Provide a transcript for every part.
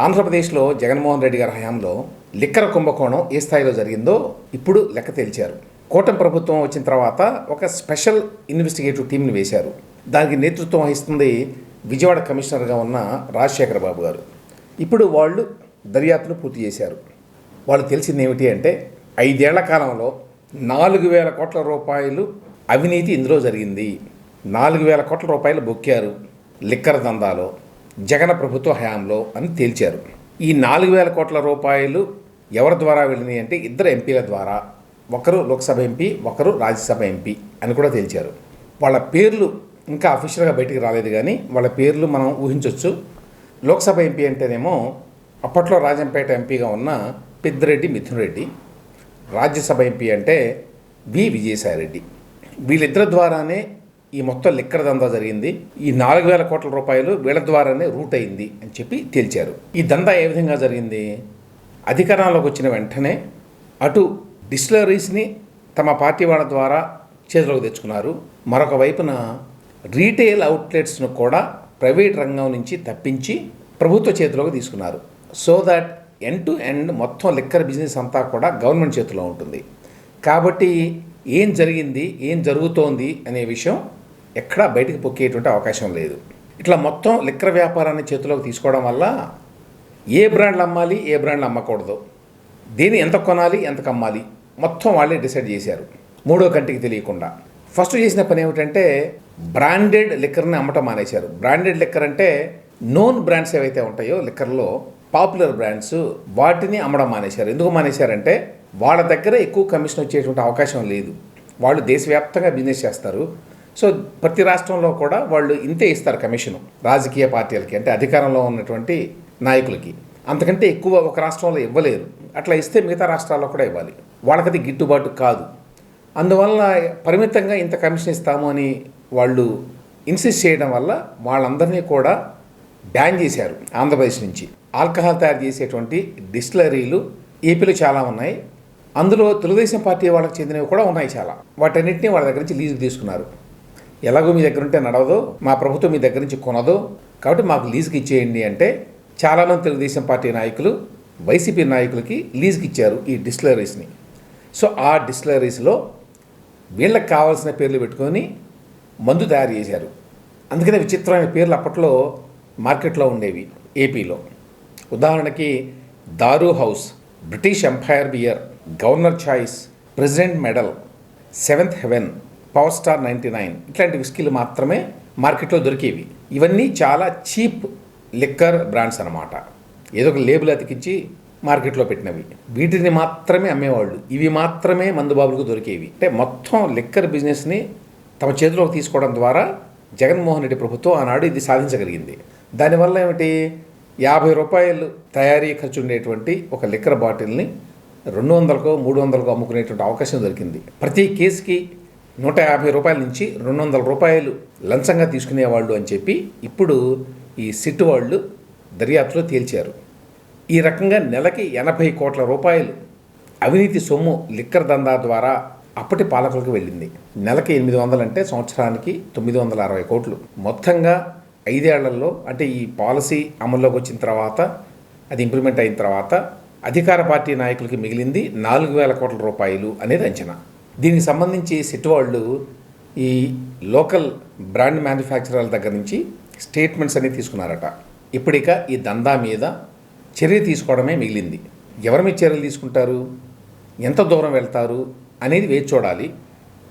ఆంధ్రప్రదేశ్లో జగన్మోహన్ రెడ్డి గారి హయాంలో లిక్కర్ కుంభకోణం ఏ స్థాయిలో జరిగిందో ఇప్పుడు లెక్క తేల్చారు. కూటమి ప్రభుత్వం వచ్చిన తర్వాత ఒక స్పెషల్ ఇన్వెస్టిగేటివ్ టీంని వేశారు. దానికి నేతృత్వం వహిస్తుంది విజయవాడ కమిషనర్గా ఉన్న రాజశేఖర బాబు గారు. ఇప్పుడు వాళ్ళు దర్యాప్తును పూర్తి చేశారు. వాళ్ళు తెలిసింది ఏమిటి అంటే 5 ఏళ్ల కాలంలో 4,000 కోట్ల రూపాయలు అవినీతి ఇందులో జరిగింది. 4,000 కోట్ల రూపాయలు బొక్కారు లిక్కర్ దందాలో జగన్ ప్రభుత్వ హయాంలో అని తేల్చారు. ఈ 4,000 కోట్ల రూపాయలు ఎవరి ద్వారా వెళ్ళినాయి అంటే 2 ఎంపీల ద్వారా, ఒకరు లోక్సభ ఎంపీ, ఒకరు రాజ్యసభ ఎంపీ అని కూడా తేల్చారు. వాళ్ళ పేర్లు ఇంకా అఫీషియల్గా బయటికి రాలేదు, కానీ వాళ్ళ పేర్లు మనం ఊహించవచ్చు. లోక్సభ ఎంపీ అంటేనేమో అప్పట్లో రాజంపేట ఎంపీగా ఉన్న పెద్దిరెడ్డి మిథున్ రెడ్డి, రాజ్యసభ ఎంపీ అంటే విజయసాయిరెడ్డి. వీళ్ళిద్దరి ద్వారానే ఈ మొత్తం లిక్కర్ దందా జరిగింది. ఈ 4,000 కోట్ల రూపాయలు వీళ్ళ ద్వారానే రూట్ అయింది అని చెప్పి తేల్చారు. ఈ దందా ఏ విధంగా జరిగింది? అధికారంలోకి వచ్చిన వెంటనే అటు డిస్టిలరీస్ని తమ పార్టీ వాళ్ళ ద్వారా చేతిలోకి తెచ్చుకున్నారు. మరొక వైపున రీటైల్ అవుట్లెట్స్ను కూడా ప్రైవేట్ రంగం నుంచి తప్పించి ప్రభుత్వ చేతిలోకి తీసుకున్నారు. So that end to end మొత్తం లిక్కర్ బిజినెస్ అంతా కూడా గవర్నమెంట్ చేతిలో ఉంటుంది. కాబట్టి ఏం జరిగింది, ఏం జరుగుతోంది అనే విషయం ఎక్కడా బయటకు పొక్కేటువంటి అవకాశం లేదు. ఇట్లా మొత్తం లిక్కర్ వ్యాపారాన్ని చేతిలోకి తీసుకోవడం వల్ల ఏ బ్రాండ్లు అమ్మాలి, ఏ బ్రాండ్లు అమ్మకూడదు, దేని ఎంత కొనాలి, ఎంతకు అమ్మాలి మొత్తం వాళ్ళే డిసైడ్ చేశారు, మూడో కంటికి తెలియకుండా. ఫస్ట్ చేసిన పని ఏమిటంటే బ్రాండెడ్ లిక్కర్ని అమ్మటం మానేశారు. బ్రాండెడ్ లిక్కర్ అంటే నోన్ బ్రాండ్స్ ఏవైతే ఉంటాయో లిక్కర్లో పాపులర్ బ్రాండ్స్, వాటిని అమ్మడం మానేశారు. ఎందుకు మానేశారంటే వాళ్ళ దగ్గర ఎక్కువ కమిషన్ వచ్చేటువంటి అవకాశం లేదు. వాళ్ళు దేశవ్యాప్తంగా బిజినెస్ చేస్తారు. సో ప్రతి రాష్ట్రంలో కూడా వాళ్ళు ఇంతే ఇస్తారు కమిషను రాజకీయ పార్టీలకి, అంటే అధికారంలో ఉన్నటువంటి నాయకులకి. అంతకంటే ఎక్కువ ఒక రాష్ట్రంలో ఇవ్వలేరు. అట్లా ఇస్తే మిగతా రాష్ట్రాల్లో కూడా ఇవ్వాలి. వాళ్ళకది గిట్టుబాటు కాదు. అందువల్ల పరిమితంగా ఇంత కమిషన్ ఇస్తాము అని వాళ్ళు ఇన్సిస్ట్ చేయడం వల్ల వాళ్ళందరినీ కూడా బ్యాన్ చేశారు ఆంధ్రప్రదేశ్ నుంచి. ఆల్కహాల్ తయారు చేసేటువంటి డిస్టిలరీలు ఏపీలో చాలా ఉన్నాయి. అందులో తెలుగుదేశం పార్టీ వాళ్ళకి చెందినవి కూడా ఉన్నాయి చాలా. వాటన్నింటినీ వాళ్ళ దగ్గర నుంచి లీజుకు తీసుకున్నారు. ఎలాగో మీ దగ్గర ఉంటే నడవదు, మా ప్రభుత్వం మీ దగ్గర నుంచి కొనదు, కాబట్టి మాకు లీజుకి ఇచ్చేయండి అంటే చాలామంది తెలుగుదేశం పార్టీ నాయకులు వైసీపీ నాయకులకి లీజుకి ఇచ్చారు ఈ డిస్టిలరీస్ని. సో ఆ డిస్టిలరీస్లో వీళ్ళకి కావాల్సిన పేర్లు పెట్టుకొని మందు తయారు చేశారు. అందుకనే విచిత్రమైన పేర్లు అప్పట్లో మార్కెట్లో ఉండేవి ఏపీలో. ఉదాహరణకి Daru house, British empire beer, governor choice, president medal, 7th heaven, power star 99 ఇట్లాంటి విస్కీలు మాత్రమే మార్కెట్లో దొరికేవి. ఇవన్నీ చాలా చీప్ లిక్కర్ బ్రాండ్స్ అన్నమాట. ఏదో ఒక లేబుల్ అతికించి మార్కెట్లో పెట్టినవి. వీటిని మాత్రమే అమ్మేవాళ్ళు. ఇవి మాత్రమే మందుబాబులకు దొరికేవి. అంటే మొత్తం లిక్కర్ బిజినెస్ని తమ చేతిలోకి తీసుకోవడం ద్వారా జగన్మోహన్ రెడ్డి ప్రభుత్వం ఆనాడు ఇది సాధించగలిగింది. దానివల్ల ఏమిటి, 50 రూపాయలు తయారీ ఖర్చు ఉండేటువంటి ఒక లిక్కర్ బాటిల్ని 200కో 300కో అమ్ముకునేటువంటి అవకాశం దొరికింది. ప్రతి కేసుకి 150 రూపాయల నుంచి 200 రూపాయలు లంచంగా తీసుకునేవాళ్ళు అని చెప్పి ఇప్పుడు ఈ సిట్ వాళ్ళు దర్యాప్తులో తేల్చారు. ఈ రకంగా నెలకి 80 కోట్ల రూపాయలు అవినీతి సొమ్ము లిక్కర్ దందా ద్వారా అప్పటి పాలకులకు వెళ్ళింది. నెలకి 800 అంటే సంవత్సరానికి 960 కోట్లు. మొత్తంగా 5 ఏళ్లలో, అంటే ఈ పాలసీ అమల్లోకి వచ్చిన తర్వాత, అది ఇంప్లిమెంట్ అయిన తర్వాత అధికార పార్టీ నాయకులకి మిగిలింది 4,000 కోట్ల రూపాయలు అనేది అంచనా. దీనికి సంబంధించి సిట్ వాళ్ళు ఈ లోకల్ బ్రాండ్ మ్యానుఫ్యాక్చరర్ల దగ్గర నుంచి స్టేట్మెంట్స్ అనేవి తీసుకున్నారట. ఇప్పటిక ఈ దందా మీద చర్య తీసుకోవడమే మిగిలింది. ఎవరి మీద చర్యలు తీసుకుంటారు, ఎంత దూరం వెళ్తారు అనేది వేచి చూడాలి.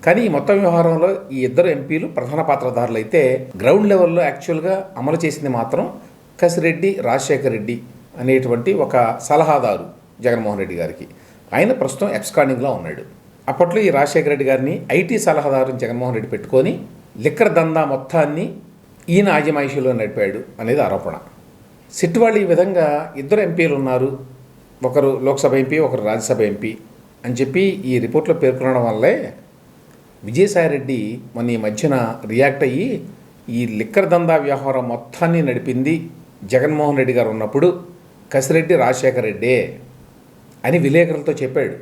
కానీ ఈ మొత్తం వ్యవహారంలో ఈ 2 ఎంపీలు ప్రధాన పాత్రధారులు అయితే గ్రౌండ్ లెవెల్లో యాక్చువల్గా అమలు చేసింది మాత్రం కసిరెడ్డి రాజశేఖర రెడ్డి అనేటువంటి ఒక సలహాదారు జగన్మోహన్ రెడ్డి గారికి. ఆయన ప్రస్తుతం ఎబ్స్కాండింగ్లో ఉన్నాడు. అప్పట్లో ఈ రాజశేఖర రెడ్డి గారిని ఐటీ సలహాదారుని జగన్మోహన్ రెడ్డి పెట్టుకొని లిక్కర్ దందా మొత్తాన్ని ఈయన ఆజమాయిషీలో నడిపాడు అనేది ఆరోపణ. సిట్ వాళ్ళు ఈ విధంగా 2 ఎంపీలు ఉన్నారు, ఒకరు లోక్సభ ఎంపీ, ఒకరు రాజ్యసభ ఎంపీ అని చెప్పి ఈ రిపోర్ట్లో పేర్కొనడం వల్లే విజయసాయిరెడ్డి మొన్న ఈ మధ్యన రియాక్ట్ అయ్యి ఈ లిక్కర్ దందా వ్యవహారం మొత్తాన్ని నడిపింది జగన్మోహన్ రెడ్డి గారు ఉన్నప్పుడు కసిరెడ్డి రాజశేఖర రెడ్డే అని విలేకరులతో చెప్పాడు.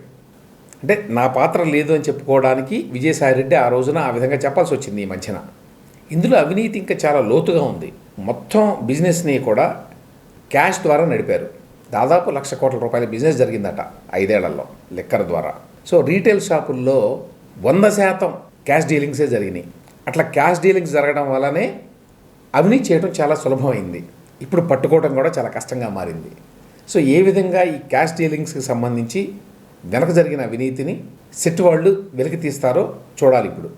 అంటే నా పాత్ర లేదు అని చెప్పుకోవడానికి విజయసాయిరెడ్డి ఆ రోజున ఆ విధంగా చెప్పాల్సి వచ్చింది ఈ మధ్యన. ఇందులో అవినీతి ఇంకా చాలా లోతుగా ఉంది. మొత్తం బిజినెస్ని కూడా క్యాష్ ద్వారా నడిపారు. దాదాపు 1,00,000 కోట్ల రూపాయల బిజినెస్ జరిగిందట 5 ఏళ్లలో లిక్కర్ ద్వారా. సో రీటైల్ షాపుల్లో 100% క్యాష్ డీలింగ్సే జరిగినాయి. అట్లా క్యాష్ డీలింగ్స్ జరగడం వల్లనే అవినీతి చేయడం చాలా సులభమైంది. ఇప్పుడు పట్టుకోవడం కూడా చాలా కష్టంగా మారింది. సో ఏ విధంగా ఈ క్యాష్ డీలింగ్స్కి సంబంధించి వెనక జరిగిన అవినీతిని సెట్ వాళ్ళు వెలికి తీస్తారో చూడాలి ఇప్పుడు.